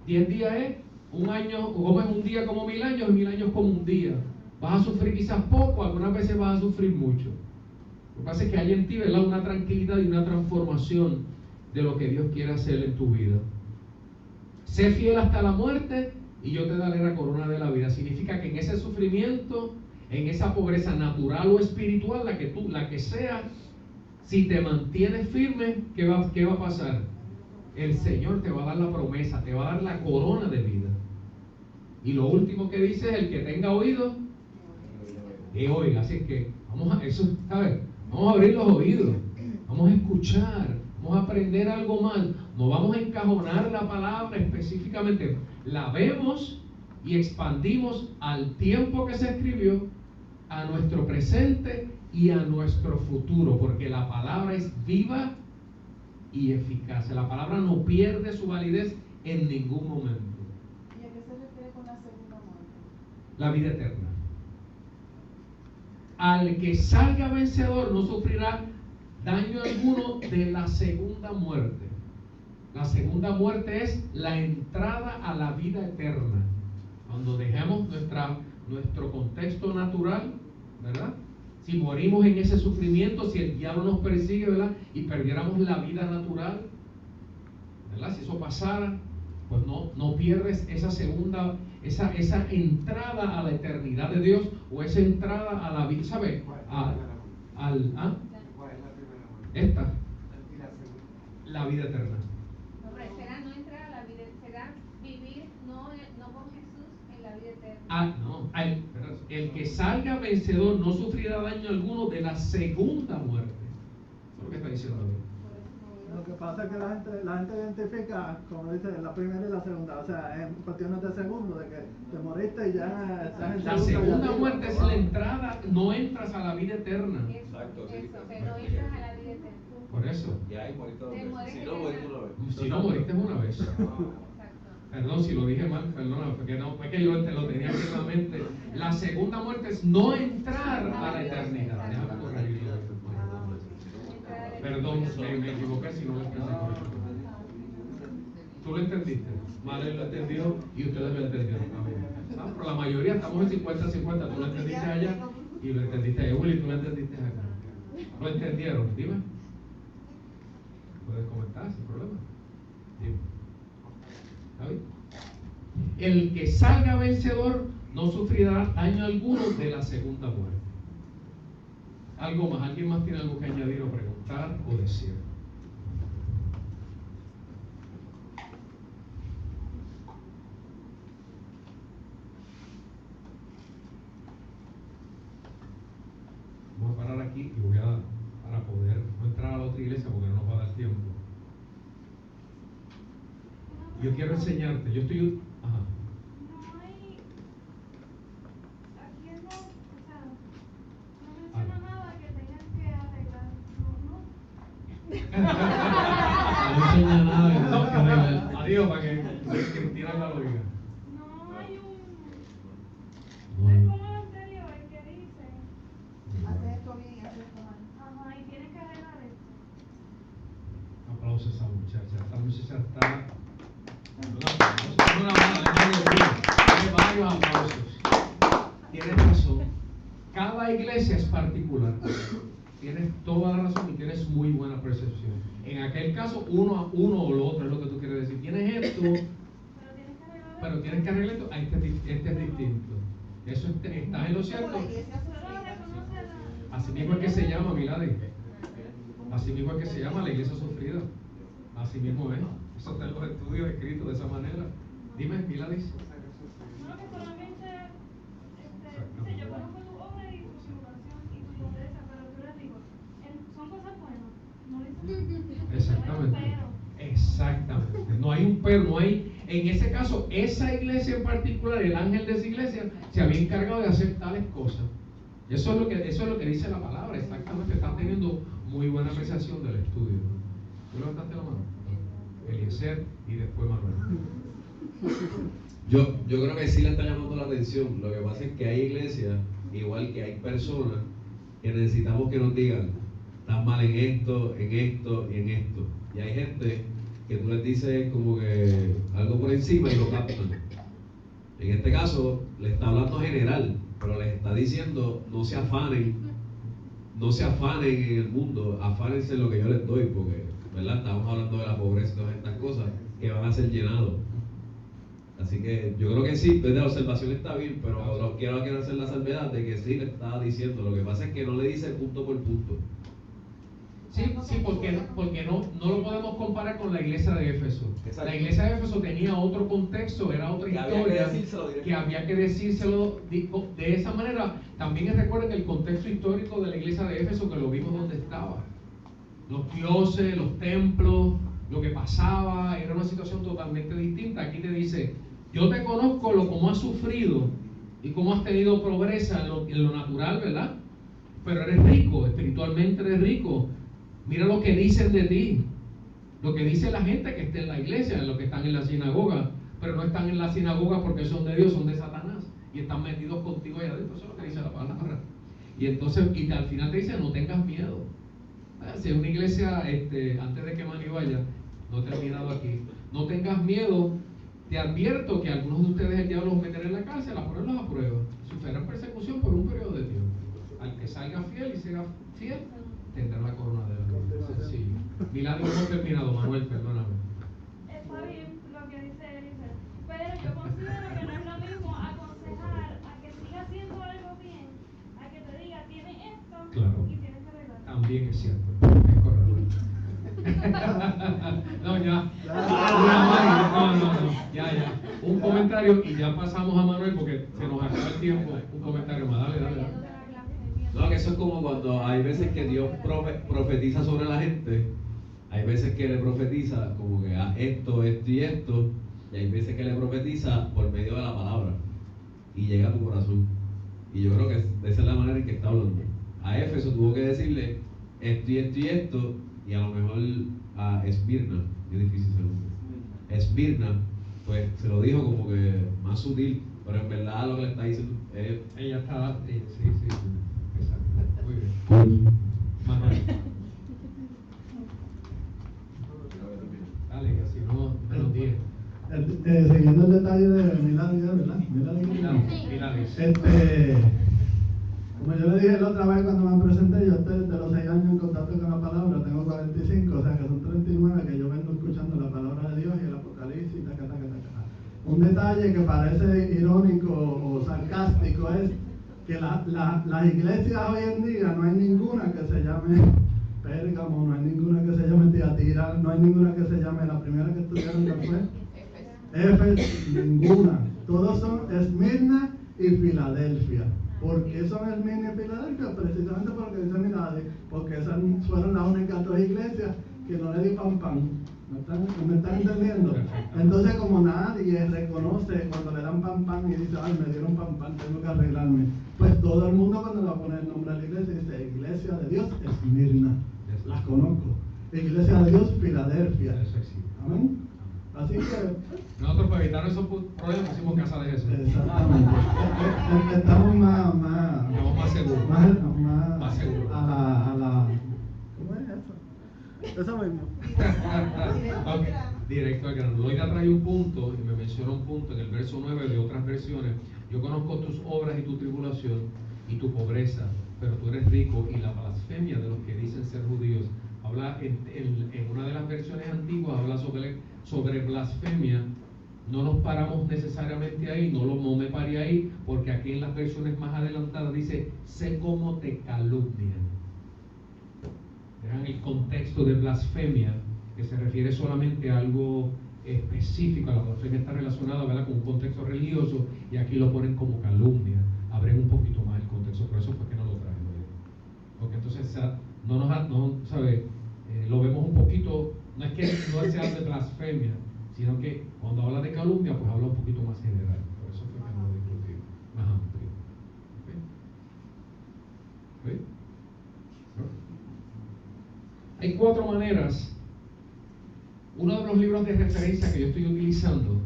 10 días es un año, como es un día como 1000 años, y 1000 años como un día. Vas a sufrir quizás poco, algunas veces vas a sufrir mucho. Lo que pasa es que hay en ti, ¿verdad?, una tranquilidad y una transformación de lo que Dios quiere hacer en tu vida. Sé fiel hasta la muerte y yo te daré la corona de la vida. Significa que en ese sufrimiento, en esa pobreza natural o espiritual, la que sea, si te mantienes firme, ¿qué va a pasar? El Señor te va a dar la promesa, te va a dar la corona de vida. Y lo último que dice es: el que tenga oído, que oiga. Así que vamos a abrir los oídos, vamos a escuchar, vamos a aprender algo más. No vamos a encajonar la palabra específicamente, la vemos y expandimos al tiempo que se escribió, a nuestro presente y a nuestro futuro, porque la palabra es viva y eficaz. La palabra no pierde su validez en ningún momento. ¿Y a qué se refiere con la segunda muerte? La vida eterna. Al que salga vencedor no sufrirá daño alguno de la segunda muerte. La segunda muerte es la entrada a la vida eterna. Cuando dejemos nuestro contexto natural, ¿verdad? Si morimos en ese sufrimiento, si el diablo nos persigue, ¿verdad?, y perdiéramos la vida natural, ¿verdad?, si eso pasara, pues no pierdes esa segunda, esa entrada a la eternidad de Dios, o esa entrada a la vida, ¿sabes? ¿Cuál es la primera muerte? Esta, Y la segunda. la vida eterna. No, pero será no entrar a la vida, será vivir no con Jesús en la vida eterna. El que salga vencedor no sufrirá daño alguno de la segunda muerte. Eso es lo que está diciendo Dios. Lo que pasa es que la gente identifica, como dice, la primera y la segunda, o sea, en cuestiones de segundo, de que te moriste y ya estás en La segunda muerte es la entrada, no entras a la vida eterna. Exacto, sí. Eso, que no entras a la vida eterna. Por eso. Y ahí moriste dos Te veces. mueres Si no, moriste una vez. Si no moriste una vez. Exacto. Perdón si lo dije mal, perdona, fue que yo lo tenía aquí en la mente. La segunda muerte es no entrar a la eternidad. Déjame corregirlo. Perdón, me equivoqué si no lo entendí correctamente. Tú lo entendiste, Madre lo entendió y ustedes lo entendieron. Pero la mayoría estamos en 50-50. Tú lo entendiste allá y lo entendiste allá. Willy, tú lo entendiste acá. ¿Lo entendieron? Dime. Puedes comentar sin problema. Dime. ¿Está bien? El que salga vencedor no sufrirá daño alguno de la segunda muerte. ¿Algo más? ¿Alguien más tiene algo que añadir o preguntar o decir? Vamos a parar aquí y voy para poder no entrar a la otra iglesia porque no nos va a dar tiempo. Yo quiero enseñarte, yo estoy... Ajá. No hay, aquí no, o sea, no menciona nada que tengan que arreglar, No enseña nada de eso, que arreglar. Adiós, para que Cristina la oiga. no hay No es hay- como el anterior, el que dice, Hace esto bien y hace esto mal. ajá, y tienes que arreglar esto. Aplausos a esa muchacha. Esta muchacha está... Una tiene varios aplausos. Tienes razón. Cada iglesia es particular. Tienes toda la razón y tienes muy buena percepción. En aquel caso, uno o lo otro es lo que tú quieres decir. Tienes esto, pero tienes que arreglar esto. Este es distinto. Eso estás en lo cierto. Así mismo es que se llama, Milady. Así mismo es que se llama la iglesia sufrida. Así mismo es. Eso está en los estudios escritos de esa manera. Dime, Milady. No, que solamente, dice, yo conozco tu obra y tu tribulación y tu pobreza, pero tú les digo, son cosas buenas, Exactamente. Exactamente. No hay un pero, no hay. En ese caso, esa iglesia en particular, el ángel de esa iglesia, se había encargado de hacer tales cosas. Eso es lo que dice la palabra, exactamente. Están teniendo muy buena apreciación del estudio. ¿Tú levantaste la mano? Eliezer y después Manuel. Yo creo que sí le está llamando la atención. Lo que pasa es que hay iglesias, igual que hay personas, que necesitamos que nos digan, están mal en esto, en esto y en esto. Y hay gente que tú les dices como que algo por encima y lo captan. En este caso, le está hablando general, pero les está diciendo, no se afanen en el mundo, afánense en lo que yo les doy, porque, ¿verdad? Estamos hablando de la pobreza y todas estas cosas que van a ser llenados. Así que yo creo que sí, desde la observación está bien, pero quiero hacer la salvedad de que sí le está diciendo. Lo que pasa es que no le dice punto por punto. Sí, porque no lo podemos comparar con la iglesia de Éfeso. Exacto. La iglesia de Éfeso tenía otro contexto, era otra historia que había que decírselo de esa manera. También recuerden el contexto histórico de la iglesia de Éfeso, que lo vimos donde estaba. Los dioses, los templos, lo que pasaba, era una situación totalmente distinta. Aquí te dice, yo te conozco cómo has sufrido y cómo has tenido pobreza en lo natural, ¿verdad? Pero eres rico, espiritualmente eres rico. Mira lo que dicen de ti, lo que dice la gente que está en la iglesia, los que están en la sinagoga, pero no están en la sinagoga porque son de Dios, son de Satanás y están metidos contigo allá adentro. Eso es lo que dice la palabra. Y entonces, al final te dice, no tengas miedo. Si es una iglesia, antes de que Manny vaya, no he terminado aquí, no tengas miedo. Te advierto que algunos de ustedes el diablo los meterá en la cárcel a ponerlos a prueba, sufrirán persecución por un periodo de tiempo. Al que salga fiel y sea fiel, tendrá la corona de la vida. Sencillo. Milagro no terminado, Manuel, perdóname. Está bien lo que dice Eliezer, pero yo considero que no es lo mismo aconsejar a que siga haciendo algo bien, a que te diga, tienes esto Claro. y tienes que arreglarlo. También es cierto, es correcto. No, ya. Ya. Un comentario y ya pasamos a Manuel porque se nos acaba el tiempo. Un comentario más, dale. No, que eso es como cuando hay veces que Dios profetiza sobre la gente, hay veces que le profetiza como que esto y esto, y hay veces que le profetiza por medio de la palabra y llega a tu corazón. Y yo creo que esa es la manera en que está hablando. A Éfeso tuvo que decirle esto y esto, y a lo mejor a Esmirna, es difícil ser nombre. Esmirna, pues se lo dijo como que más sutil, pero en verdad lo que le está diciendo es... Ella está, sí. Exacto. Muy bien. Manuel. Dale, que si no, menos 10. Siguiendo el detalle de Milagro, ¿verdad? Milagro. Como yo le dije la otra vez cuando me presenté, yo estoy desde los 6 años en contacto con la palabra, tengo 45, o sea que son 39 que yo vengo escuchando la palabra de Dios y el Apocalipsis, Un detalle que parece irónico o sarcástico es que las iglesias hoy en día no hay ninguna que se llame Pérgamo, no hay ninguna que se llame Tiatira, no hay ninguna que se llame, la primera que estudiaron que fue Éfeso, ninguna. Todos son Esmirna y Filadelfia. ¿Por qué son Esmirna y Filadelfia? Precisamente porque dice Milagro, porque esas fueron las únicas dos iglesias que no le di pan. ¿Me están entendiendo? Entonces, como nadie reconoce cuando le dan pan y dice, ay, me dieron pan, tengo que arreglarme, pues todo el mundo cuando le va a poner el nombre a la iglesia dice, Iglesia de Dios Esmirna, las conozco. Iglesia de Dios Filadelfia. Amén. Así que nosotros para evitar esos problemas pusimos Casa de Jesús. Exactamente. Estamos más seguros. Más seguros. A la ¿cómo es eso? Eso mismo. Okay. Directo al grano. Loida trae un punto y me menciona un punto en el verso 9 de otras versiones. Yo conozco tus obras y tu tribulación y tu pobreza, pero tú eres rico, y la blasfemia de los que dicen ser judíos. Habla en una de las versiones antiguas, habla sobre blasfemia. No nos paramos necesariamente ahí, no me paré ahí, porque aquí en las versiones más adelantadas dice, sé cómo te calumnian. Vean el contexto de blasfemia, que se refiere solamente a algo específico. La blasfemia está relacionada, ¿verdad?, con un contexto religioso, y aquí lo ponen como calumnia. Abren un poquito más el contexto, por eso fue que no lo traje. Porque entonces lo vemos un poquito, no es que no sea de blasfemia, sino que cuando habla de calumnia, pues habla un poquito más general. Por eso fue que no lo discutí, más amplio. ¿Okay? ¿Okay? Hay 4 maneras. Uno de los libros de referencia que yo estoy utilizando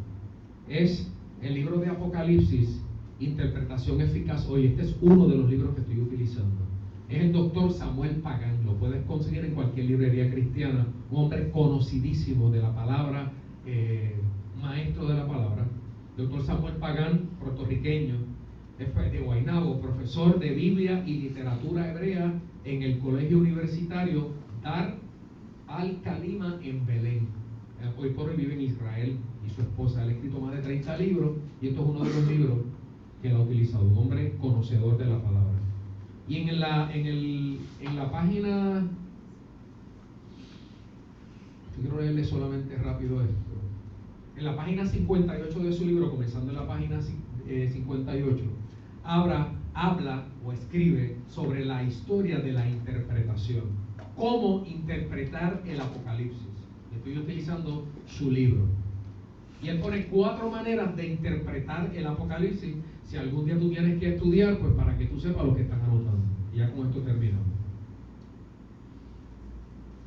es el libro de Apocalipsis, Interpretación Eficaz Hoy. Este es uno de los libros que estoy utilizando. Es el doctor Samuel Pagán, lo puedes conseguir en cualquier librería cristiana, un hombre conocidísimo de la palabra, maestro de la palabra. Doctor Samuel Pagán, puertorriqueño, es de Guaynabo, profesor de Biblia y literatura hebrea en el colegio universitario Dar al-Kalima en Belén. Hoy por hoy vive en Israel y su esposa. Él ha escrito más de 30 libros y esto es uno de los libros que él ha utilizado, un hombre conocedor de la palabra. Y en la página, quiero leerle solamente rápido esto. En la página 58 de su libro, comenzando en la página 58, habla o escribe sobre la historia de la interpretación. Cómo interpretar el Apocalipsis. Estoy utilizando su libro. Y él pone 4 maneras de interpretar el Apocalipsis. Si algún día tú tienes que estudiar, pues para que tú sepas lo que están anotando. Y ya con esto terminamos.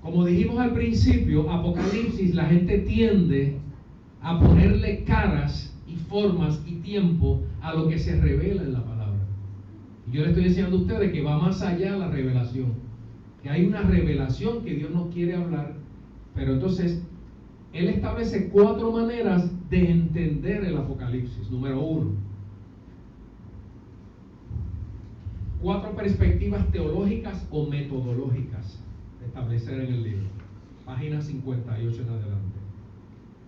Como dijimos al principio, Apocalipsis, la gente tiende a ponerle caras y formas y tiempo a lo que se revela en la palabra. Y yo le estoy diciendo a ustedes que va más allá de la revelación. Que hay una revelación que Dios nos quiere hablar, pero entonces Él establece 4 maneras de entender el Apocalipsis. Número 1, 4 perspectivas teológicas o metodológicas de establecer en el libro. Página 58 en adelante.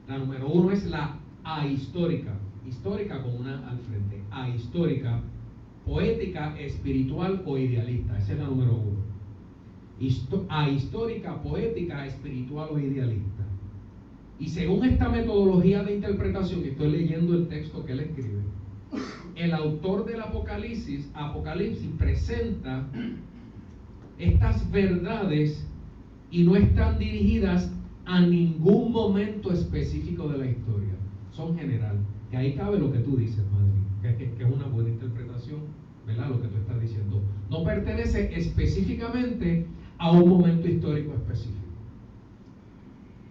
La número 1 es la ahistórica, histórica con una al frente, ahistórica, poética, espiritual o idealista. Esa es la número 1. Ahistórica, poética, espiritual o idealista. Y según esta metodología de interpretación, estoy leyendo el texto que él escribe, el autor del Apocalipsis presenta estas verdades y no están dirigidas a ningún momento específico de la historia. Son general, que ahí cabe lo que tú dices, Madrid, que es una buena interpretación, ¿verdad? Lo que tú estás diciendo. No pertenece específicamente a un momento histórico específico.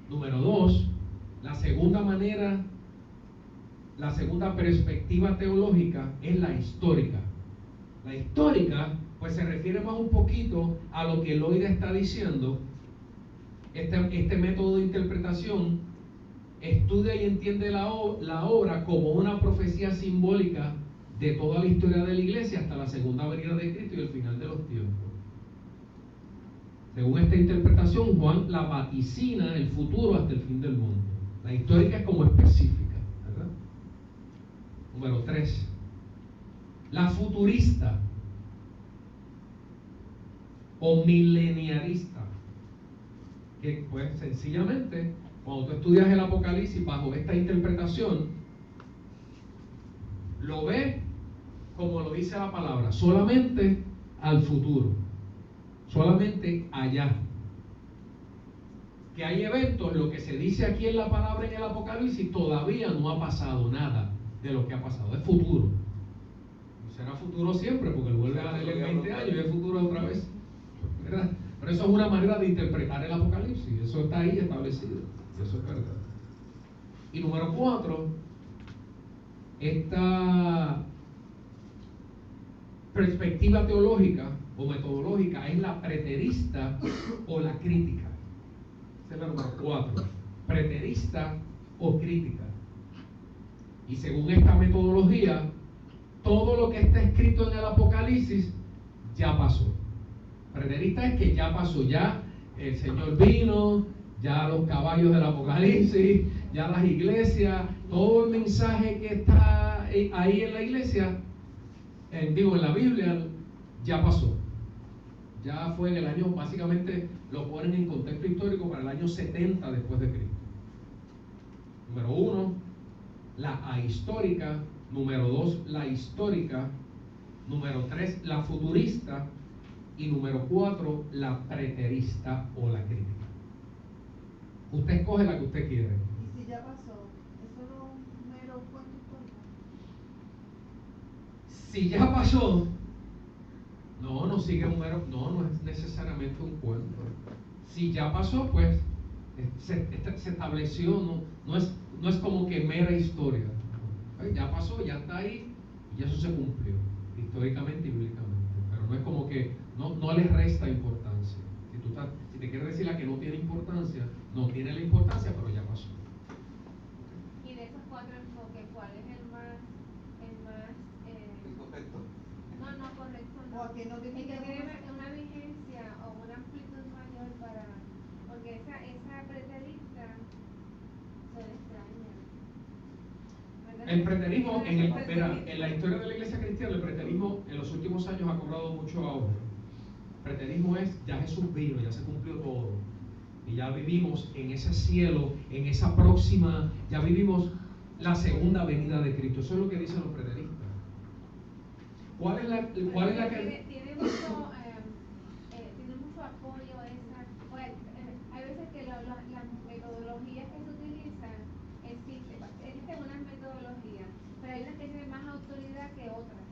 Número 2, la segunda perspectiva teológica es la histórica. La histórica, pues se refiere más un poquito a lo que Loida está diciendo. Este método de interpretación estudia y entiende la obra como una profecía simbólica de toda la historia de la iglesia hasta la segunda venida de Cristo y el final de los tiempos. Según esta interpretación, Juan la vaticina el futuro hasta el fin del mundo. La histórica es como específica, ¿verdad? Número 3, la futurista o mileniarista, que pues sencillamente cuando tú estudias el Apocalipsis bajo esta interpretación, lo ve como lo dice la palabra, solamente al futuro, solamente allá. Que hay eventos, lo que se dice aquí en la palabra en el Apocalipsis, todavía no ha pasado nada de lo que ha pasado, es futuro. Y será futuro siempre, porque vuelve a leer en 20 años y es futuro otra vez, ¿verdad? Pero eso es una manera de interpretar el Apocalipsis, eso está ahí establecido, eso es verdad. Y número 4, esta perspectiva teológica o metodológica es la preterista o la crítica. Esa es la número 4, preterista o crítica. Y según esta metodología, todo lo que está escrito en el Apocalipsis ya pasó. Preterista es que ya pasó, ya el Señor vino, ya los caballos del Apocalipsis, ya las iglesias, todo el mensaje que está ahí en la iglesia, en la Biblia, ya pasó. Ya fue en el año, básicamente lo ponen en contexto histórico para el año 70 después de Cristo. Número 1, la ahistórica. Número 2, la histórica. Número 3, la futurista. Y número 4, la preterista o la crítica. Usted escoge la que usted quiere. Y si ya pasó, ¿es solo un mero cuento histórico? Si ya pasó, no sigue un mero, no es necesariamente un cuento. Si ya pasó, pues se estableció, no es como que mera historia. Ya pasó, ya está ahí y eso se cumplió históricamente y bíblicamente. Pero no es como que no le resta importancia. Si te quieres decir la que no tiene importancia, no tiene la importancia, pero ya pasó. Y de esos 4 enfoques, ¿cuál es el más Incorrecto. no, correcto, O no? aquí no Es tiene que que tiene ver- una vigencia o una amplitud mayor porque esa preterista son extrañas. ¿Verdad? El preterismo, Preterista. en la historia de la iglesia cristiana, el preterismo en los últimos años ha cobrado mucho auge. El preterismo es, ya Jesús vino, ya se cumplió todo. Y ya vivimos en ese cielo, en esa próxima, ya vivimos la segunda venida de Cristo. Eso es lo que dicen los preteristas. ¿Cuál es la que...? Tiene mucho apoyo esa. Bueno, hay veces que las metodologías que se utilizan existen unas metodologías, pero hay unas que tienen más autoridad que otras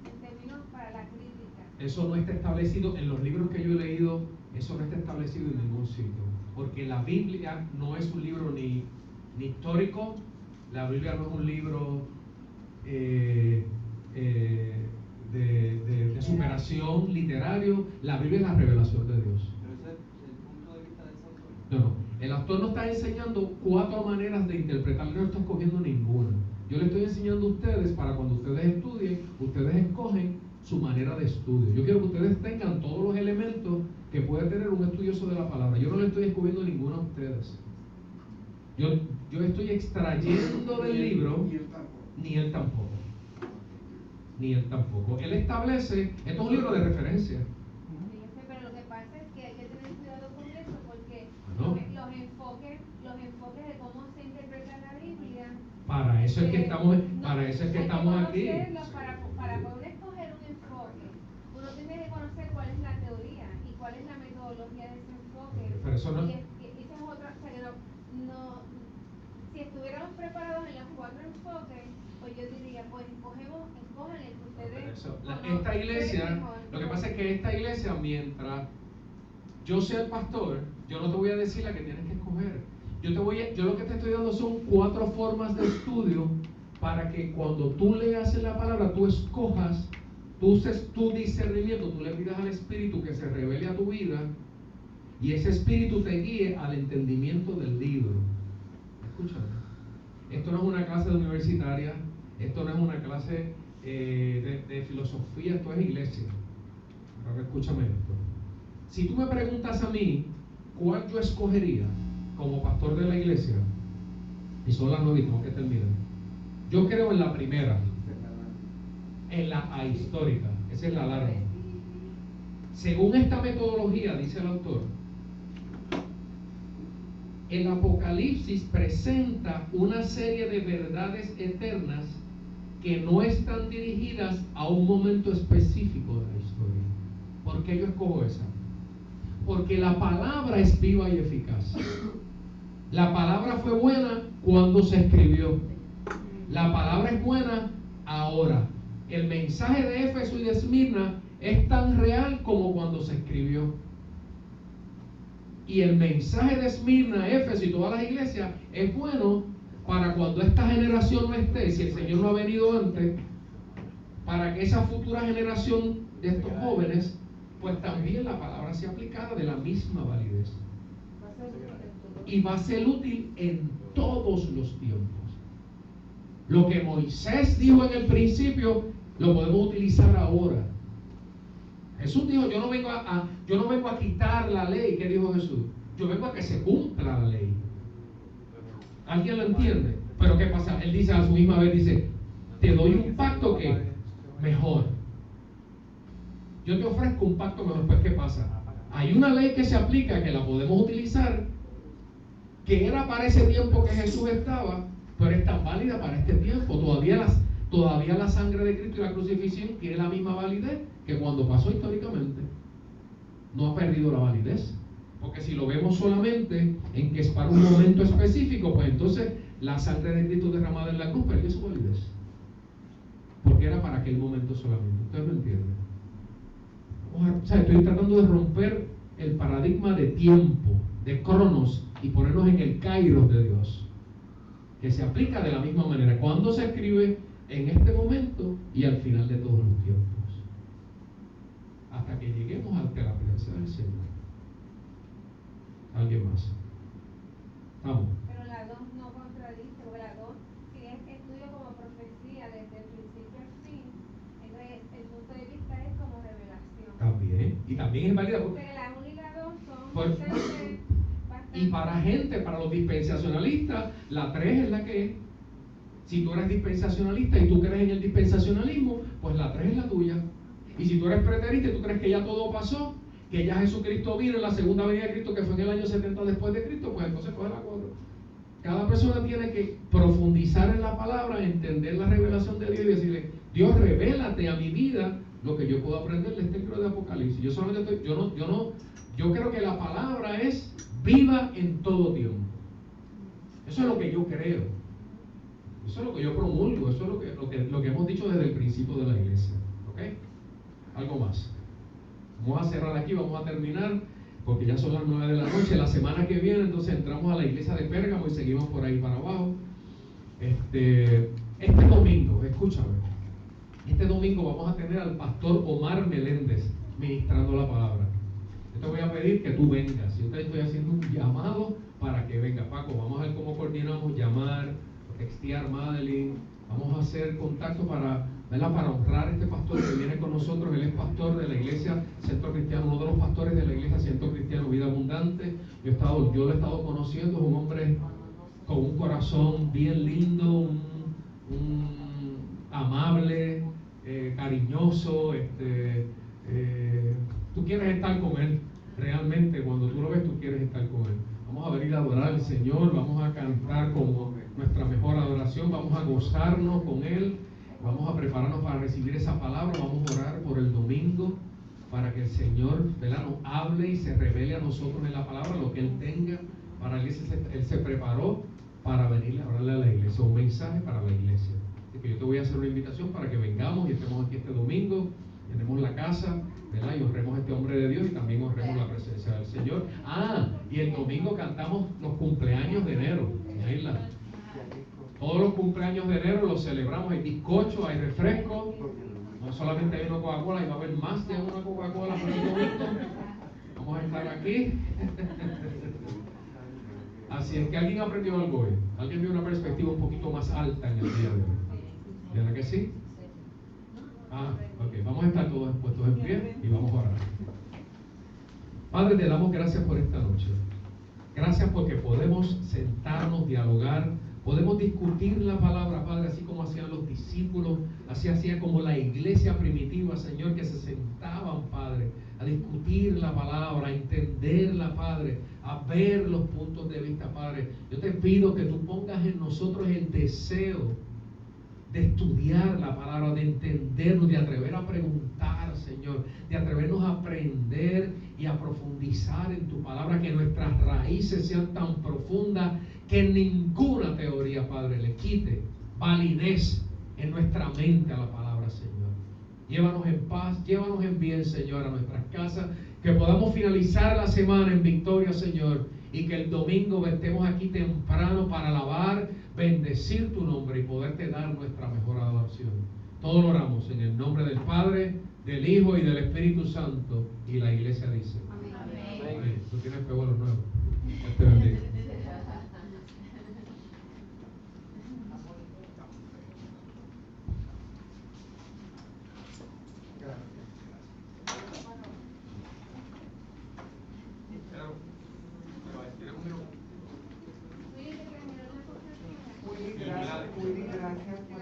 en términos para la crítica. Eso no está establecido en los libros que yo he leído, eso no está establecido en ningún sitio, porque la Biblia no es un libro ni histórico, la Biblia no es un libro de superación literario, la Biblia es la revelación de Dios. Pero ese es el punto de vista de ese autor. No, el autor no está enseñando 4 maneras de interpretar, no está escogiendo ninguna. Yo le estoy enseñando a ustedes para cuando ustedes estudien, ustedes escogen su manera de estudio. Yo quiero que ustedes tengan todos los elementos que puede tener un estudioso de la palabra. Yo no le estoy escogiendo ninguno a ustedes. Yo estoy extrayendo del libro, ni él tampoco. Ni él tampoco. Él establece, esto es un libro de referencia. Sí, yo sé, pero lo que pasa es que hay que tener cuidado con eso porque Bueno. los enfoques de cómo se interpreta la Biblia. Para eso es que estamos, para eso es que hay estamos aquí. conocerlos para poder escoger un enfoque. Uno tiene que conocer cuál es la teoría y cuál es la metodología de ese enfoque. Pero eso no- Y esa es otra, o sea, que si estuviéramos preparados en los 4 enfoques, pues yo diría, pues escojan el que ustedes. Esta iglesia, lo que pasa es que esta iglesia, mientras yo sea el pastor, yo no te voy a decir la que tienes que escoger. Yo lo que te estoy dando son 4 formas de estudio para que cuando tú leas en la palabra, tú escojas, tú uses tu discernimiento, tú le pidas al Espíritu que se revele a tu vida y ese Espíritu te guíe al entendimiento del libro. Escúchame. Esto no es una clase universitaria, esto no es una clase de filosofía, esto es iglesia. Ahora escúchame esto. Si tú me preguntas a mí cuál yo escogería como pastor de la iglesia, y son las 9 y tengo que terminar, yo creo en la primera, en la ahistórica, esa es la larga. Según esta metodología, dice el autor, el Apocalipsis presenta una serie de verdades eternas que no están dirigidas a un momento específico de la historia. ¿Por qué yo escojo esa? Porque la palabra es viva y eficaz. La palabra fue buena cuando se escribió. La palabra es buena ahora. El mensaje de Éfeso y de Esmirna es tan real como cuando se escribió. Y el mensaje de Esmirna, Éfeso y todas las iglesias es bueno para cuando esta generación no esté, si el Señor no ha venido antes, para que esa futura generación de estos jóvenes, pues también la palabra sea aplicada de la misma validez. Y va a ser útil en todos los tiempos. Lo que Moisés dijo en el principio, lo podemos utilizar ahora. Jesús dijo, yo no vengo a quitar la ley. ¿Qué dijo Jesús? Yo vengo a que se cumpla la ley. ¿Alguien lo entiende? Pero ¿qué pasa? Él dice a su misma vez, dice, te doy un pacto que mejor. Yo te ofrezco un pacto mejor. Pues ¿qué pasa? Hay una ley que se aplica, que la podemos utilizar, que era para ese tiempo que Jesús estaba, pero es tan válida para este tiempo. Todavía la sangre de Cristo y la crucifixión tiene la misma validez que cuando pasó históricamente. No ha perdido la validez. Porque si lo vemos solamente en que es para un momento específico, pues entonces la sangre de Cristo derramada en la cruz perdió su validez. Porque era para aquel momento solamente. ¿Ustedes lo entienden? O sea, estoy tratando de romper el paradigma de tiempo, de cronos, y ponernos en el kairos de Dios, que se aplica de la misma manera cuando se escribe en este momento y al final de todos los tiempos, hasta que lleguemos ante la presencia del Señor. ¿Alguien más? Vamos. Pero la 2 no contradice, porque la 2, si es estudio como profecía desde el principio al fin, entonces el punto de vista es como revelación. También, y también es válida. Porque la 1 y la 2 son Pues, bastante. y para los dispensacionalistas, la 3 es la que es. Si tú eres dispensacionalista y tú crees en el dispensacionalismo, pues la 3 es la tuya. Y si tú eres preterista y tú crees que ya todo pasó, que ya Jesucristo vino en la segunda venida de Cristo, que fue en el año 70 después de Cristo, pues entonces coge la 4. Cada persona tiene que profundizar en la palabra, entender la revelación de Dios y decirle: Dios, revélate a mi vida lo que yo puedo aprender de este libro de Apocalipsis. Yo solamente yo creo que la palabra es viva en todo tiempo. Eso es lo que yo creo. Eso es lo que yo promulgo. Eso es lo que hemos dicho desde el principio de la iglesia. ¿Ok? Algo más. Vamos a cerrar aquí, vamos a terminar, porque ya son las 9 de la noche. La semana que viene entonces entramos a la iglesia de Pérgamo y seguimos por ahí para abajo. Este domingo, escúchame, este domingo vamos a tener al pastor Omar Meléndez ministrando la palabra. Yo te voy a pedir que tú vengas. Yo te estoy haciendo un llamado para que venga. Paco, vamos a ver cómo coordinamos, llamar, textear, Madeline. Vamos a hacer contacto para honrar a este pastor que viene con nosotros. Él es pastor de la iglesia Centro Cristiano, uno de los pastores de la iglesia Centro Cristiano Vida Abundante. Yo lo he estado conociendo. Es un hombre con un corazón bien lindo, un amable, cariñoso. Tú quieres estar con él. Realmente, cuando tú lo ves, tú quieres estar con él. Vamos a venir a adorar al Señor, vamos a cantar como nuestra mejor adoración, vamos a gozarnos con él. Vamos a prepararnos para recibir esa palabra. Vamos a orar por el domingo para que el Señor, ¿verdad?, nos hable y se revele a nosotros en la palabra lo que Él tenga para la iglesia. Él se preparó para venir a hablarle a la iglesia, un mensaje para la iglesia. Así que yo te voy a hacer una invitación para que vengamos y estemos aquí este domingo, tenemos la casa, ¿verdad?, y honremos a este hombre de Dios y también honremos la presencia del Señor. Y el domingo cantamos los cumpleaños de enero en la isla. Todos los cumpleaños de enero los celebramos, hay bizcocho, hay refresco, no solamente hay una Coca-Cola, y va a haber más de una Coca-Cola por el domingo. Vamos a estar aquí. Así es que alguien aprendió algo hoy, alguien vio una perspectiva un poquito más alta en el día de hoy. ¿Verdad que sí? Ok, vamos a estar todos puestos en pie y vamos a orar. Padre, te damos gracias por esta noche. Gracias porque podemos sentarnos, dialogar, podemos discutir la palabra, Padre, así como hacían los discípulos, así hacía como la iglesia primitiva, Señor, que se sentaban, Padre, a discutir la palabra, a entenderla, Padre, a ver los puntos de vista, Padre. Yo te pido que tú pongas en nosotros el deseo de estudiar la palabra, de entendernos, de atrever a preguntar, Señor, de atrevernos a aprender y a profundizar en tu palabra, que nuestras raíces sean tan profundas que ninguna teoría, Padre, le quite validez en nuestra mente a la palabra, Señor. Llévanos en paz, llévanos en bien, Señor, a nuestras casas, que podamos finalizar la semana en victoria, Señor, y que el domingo estemos aquí temprano para alabar, bendecir tu nombre y poderte dar nuestra mejor adoración. Todo lo oramos en el nombre del Padre, del Hijo y del Espíritu Santo, y la iglesia dice: amén. Amén. Tú tienes peguelos nuevos. Dios te bendiga. Gracias.